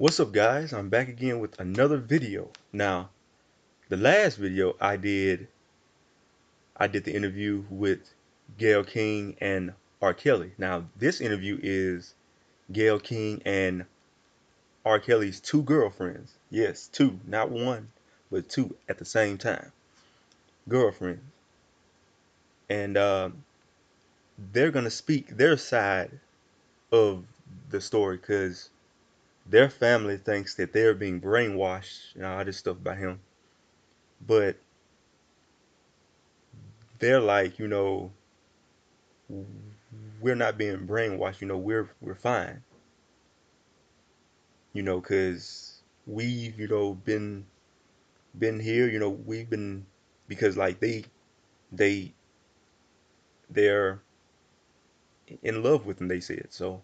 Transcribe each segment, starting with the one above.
What's up, guys? I'm back again with another video. Now, the last video I did the interview with Gayle King and R. Kelly. Now, this interview is Gayle King and R. Kelly's two girlfriends. Yes, two, not one, but two at the same time. Girlfriends. And they're gonna speak their side of the story because their family thinks that they're being brainwashed and all this stuff about him. But they're like, we're not being brainwashed. We're fine. Because we've, been here. We've been because like they they're in love with him. They said so.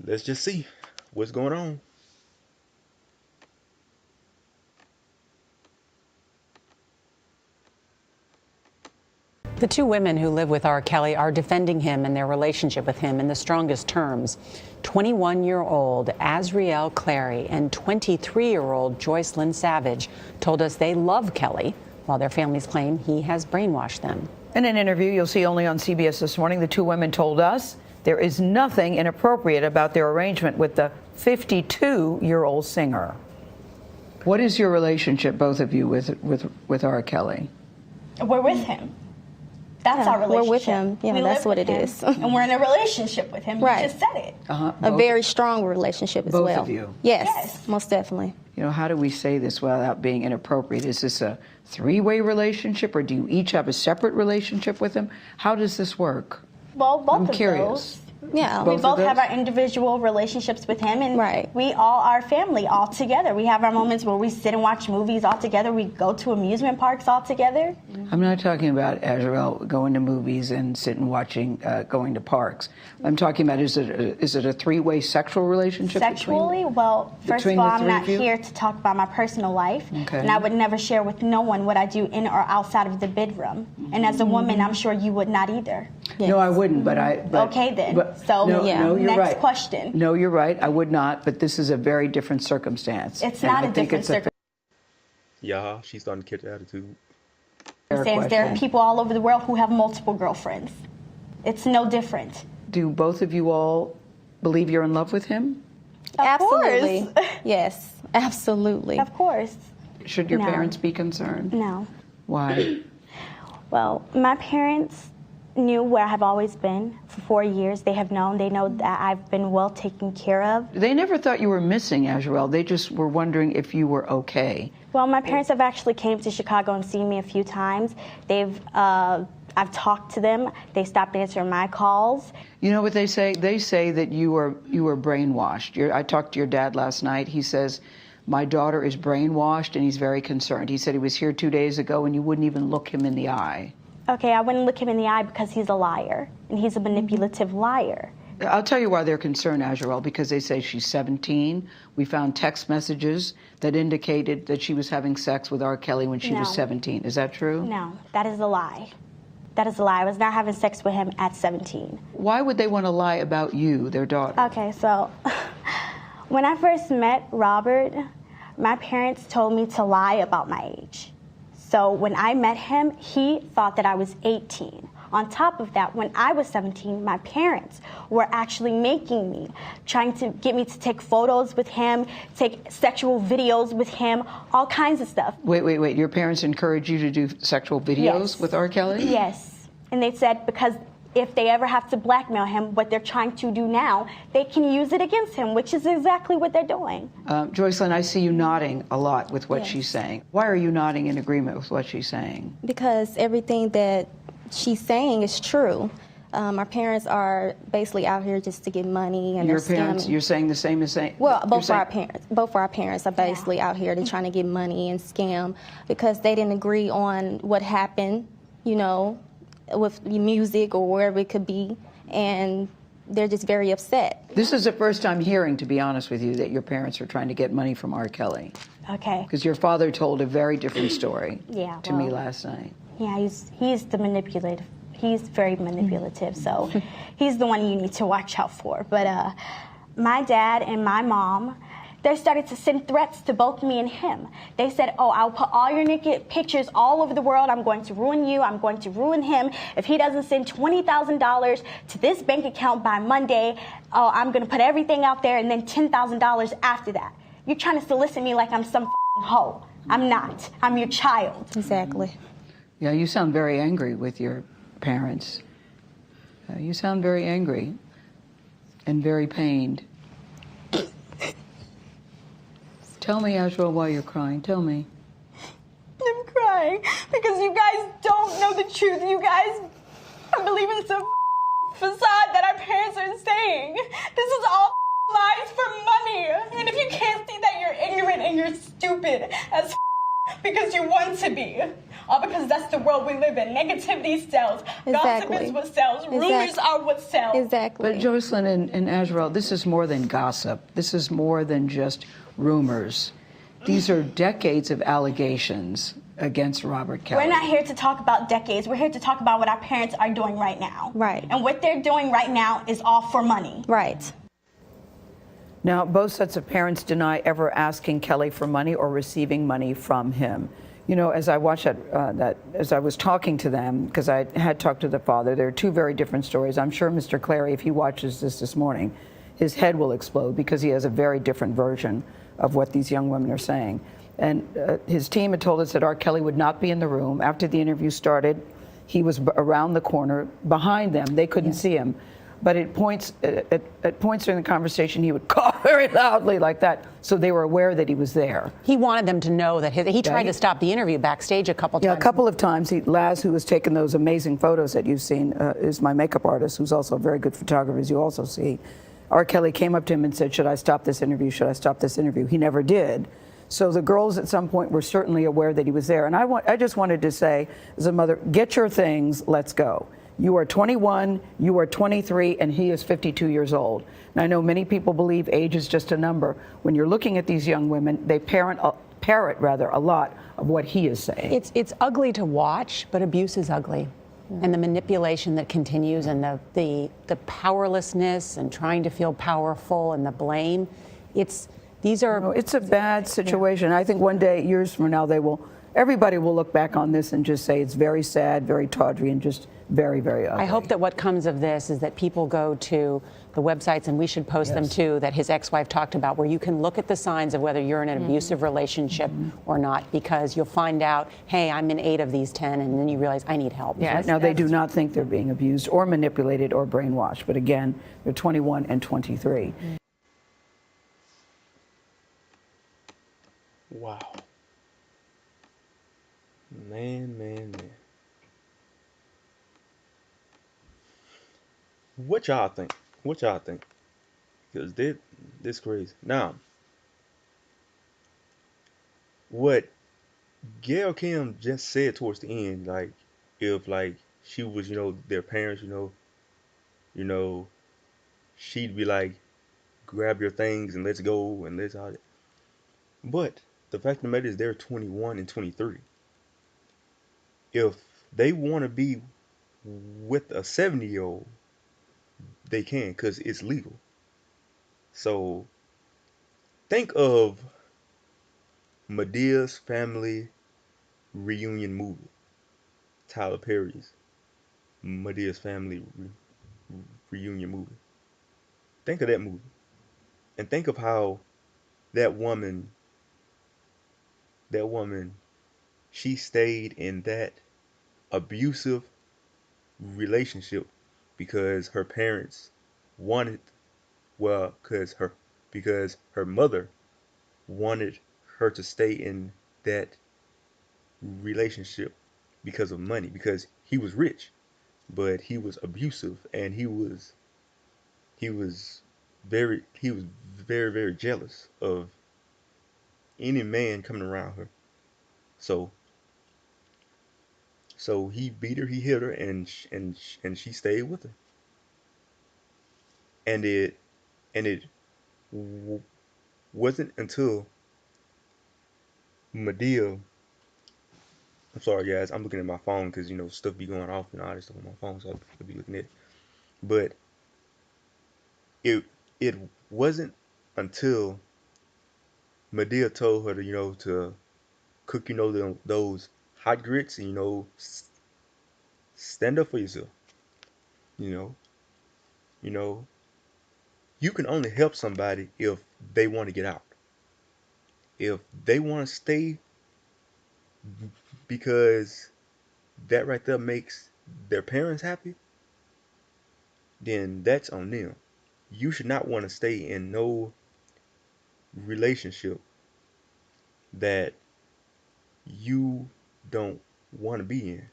Let's just see what's going on. The two women who live with R. Kelly are defending him and their relationship with him in the strongest terms. 21-year-old Azriel Clary and 23-year-old Joycelyn Savage told us they love Kelly, while their families claim he has brainwashed them. In an interview you'll see only on CBS this morning, the two women told us there is nothing inappropriate about their arrangement with the 52-year-old singer. What is your relationship, both of you, with R. Kelly? We're with him. That's our relationship. We're with him. Yeah, that's what it is. And we're in a relationship with him. Right. You just said it. A very strong relationship as well. Both of you? Yes, most definitely. How do we say this without being inappropriate? Is this a three-way relationship, or do you each have a separate relationship with him? How does this work? Well, both I'm of curious. those. Yeah. We both have our individual relationships with him, and we all are family all together. We have our moments where we sit and watch movies all together. We go to amusement parks all together. I'm not talking about, Azriel, going to movies and sitting watching, going to parks. I'm talking about, is it a three-way sexual relationship? Sexually? Well, first of all, I'm not here to talk about my personal life. Okay. And I would never share with no one what I do in or outside of the bedroom. And as a woman, I'm sure you would not either. Yes. No, I wouldn't, but okay, then. No, you're next right. question. No, you're right. I would not, but this is a very different circumstance. It's not a different circumstance. Yeah, she's starting to catch attitude. There are people all over the world who have multiple girlfriends. It's no different. Do both of you all believe you're in love with him? Absolutely. Yes, absolutely. Of course. Should your parents be concerned? No. Why? Well, my parents knew where I have always been for 4 years. They have known. They know that I've been well taken care of. They never thought you were missing, Azriel. They just were wondering if you were okay. Well, my parents have actually came to Chicago and seen me a few times. I've talked to them. They stopped answering my calls. You know what they say? They say that you were brainwashed. I talked to your dad last night. He says, my daughter is brainwashed, and he's very concerned. He said he was here 2 days ago, and you wouldn't even look him in the eye. Okay, I wouldn't look him in the eye because he's a liar, and he's a manipulative liar. I'll tell you why they're concerned, Azriel, because they say she's 17. We found text messages that indicated that she was having sex with R. Kelly when she was 17. Is that true? No, that is a lie. That is a lie. I was not having sex with him at 17. Why would they want to lie about you, their daughter? Okay, so when I first met Robert, my parents told me to lie about my age. So when I met him, he thought that I was 18. On top of that, when I was 17, my parents were actually making me, trying to get me to take photos with him, take sexual videos with him, all kinds of stuff. Wait. Your parents encouraged you to do sexual videos with R. Kelly? Yes. And they said because if they ever have to blackmail him, what they're trying to do now, they can use it against him, which is exactly what they're doing. Joycelyn, I see you nodding a lot with what she's saying. Why are you nodding in agreement with what she's saying? Because everything that she's saying is true. Our parents are basically out here just to get money, and your parents. You're saying the same as saying. Well, both of our parents are basically out here. They're trying to get money and scam because they didn't agree on what happened, with music or wherever it could be, and they're just very upset. This is the first time hearing, to be honest with you, that your parents are trying to get money from R. Kelly. Okay. Because your father told a very different story to me last night. Yeah, he's the manipulative. He's very manipulative, so he's the one you need to watch out for. But my dad and my mom, they started to send threats to both me and him. They said, oh, I'll put all your naked pictures all over the world. I'm going to ruin you. I'm going to ruin him. If he doesn't send $20,000 to this bank account by Monday, oh, I'm going to put everything out there and then $10,000 after that. You're trying to solicit me like I'm some hoe. I'm not. I'm your child. Exactly. Yeah, you sound very angry with your parents. You sound very angry and very pained. Tell me, Azriel, why you're crying. Tell me. I'm crying because you guys don't know the truth. You guys are believing some facade that our parents are saying. This is all lies for money. And if you can't see that, you're ignorant and you're stupid as because you want to be. All because that's the world we live in. Negativity sells. Gossip is what sells. Rumors are what sells. Exactly. But Joycelyn and Azriel, this is more than gossip. This is more than just rumors. These are decades of allegations against Robert Kelly. We're not here to talk about decades. We're here to talk about what our parents are doing right now. Right. And what they're doing right now is all for money. Right. Now, both sets of parents deny ever asking Kelly for money or receiving money from him. You know, as I watched as I was talking to them, because I had talked to the father, there are two very different stories. I'm sure Mr. Clary, if he watches this morning, his head will explode because he has a very different version of what these young women are saying. And his team had told us that R. Kelly would not be in the room. After the interview started, he was around the corner behind them. They couldn't see him. But at points during the conversation, he would cough very loudly like that, so they were aware that he was there. He wanted them to know that he tried to stop the interview backstage a couple times. Yeah, a couple of times. Laz, who has taken those amazing photos that you've seen, is my makeup artist, who's also a very good photographer, as you also see. R. Kelly came up to him and said, should I stop this interview? Should I stop this interview? He never did. So the girls at some point were certainly aware that he was there. And I just wanted to say, as a mother, get your things, let's go. You are 21, you are 23, and he is 52 years old. And I know many people believe age is just a number. When you're looking at these young women, they parrot a lot of what he is saying. It's ugly to watch, but abuse is ugly. And the manipulation that continues and the powerlessness and trying to feel powerful and the blame, it's a bad situation. I think one day, years from now, everybody will look back on this and just say it's very sad, very tawdry, and just very, very ugly. I hope that what comes of this is that people go to the websites, and we should post them too, that his ex-wife talked about, where you can look at the signs of whether you're in an abusive relationship or not, because you'll find out, hey, I'm in 8 of these 10, and then you realize I need help. Yes, now, they do not think they're being abused or manipulated or brainwashed, but again, they're 21 and 23. Wow. Man. What y'all think? Because this crazy. Now, what Gail Kim just said towards the end, like, if like she was, their parents, she'd be like, grab your things and let's go and let's all that. But the fact of the matter is they're 21 and 23. If they want to be with a 70-year-old, they can, because it's legal. So think of Medea's Family Reunion movie, Tyler Perry's Medea's Family Reunion movie. Think of that movie, and think of how that woman, she stayed in that abusive relationship because her parents wanted, because her mother wanted her to stay in that relationship because of money, because he was rich, but he was abusive, and he was very, very jealous of any man coming around her. So he beat her, he hit her, and she stayed with him. And it wasn't until Medea. I'm sorry, guys. I'm looking at my phone because stuff be going off and all this stuff on my phone, so I'll be looking at it. But it wasn't until Medea told her to, to cook, those hot grits and, stand up for yourself. You know, you know, you can only help somebody if they want to get out. If they want to stay because that right there makes their parents happy, then that's on them. You should not want to stay in no relationship that you don't want to be in.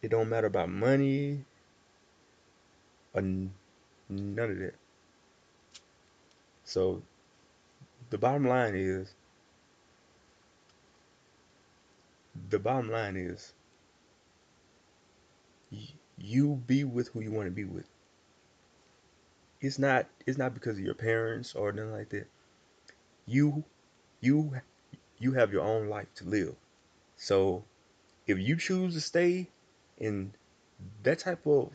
It don't matter about money or none of that. So the bottom line is, the bottom line is, you be with who you want to be with. It's not because of your parents or nothing like that. You you you have your own life to live. So if you choose to stay in that type of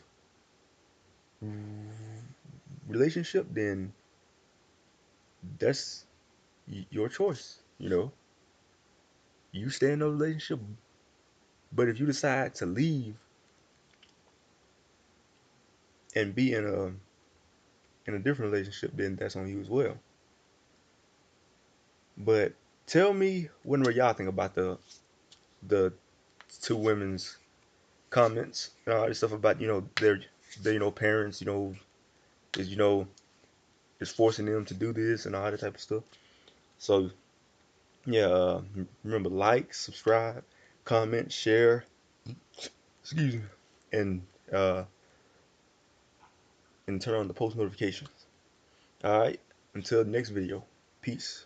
relationship, then that's your choice. You stay in a relationship, but if you decide to leave and be in a different relationship, then that's on you as well. But tell me what y'all think about the two women's comments and all this stuff about their parents is is forcing them to do this and all that type of stuff. So yeah, remember, like, subscribe, comment, share, excuse me, and uh and turn on the post notifications. All right, until the next video, peace.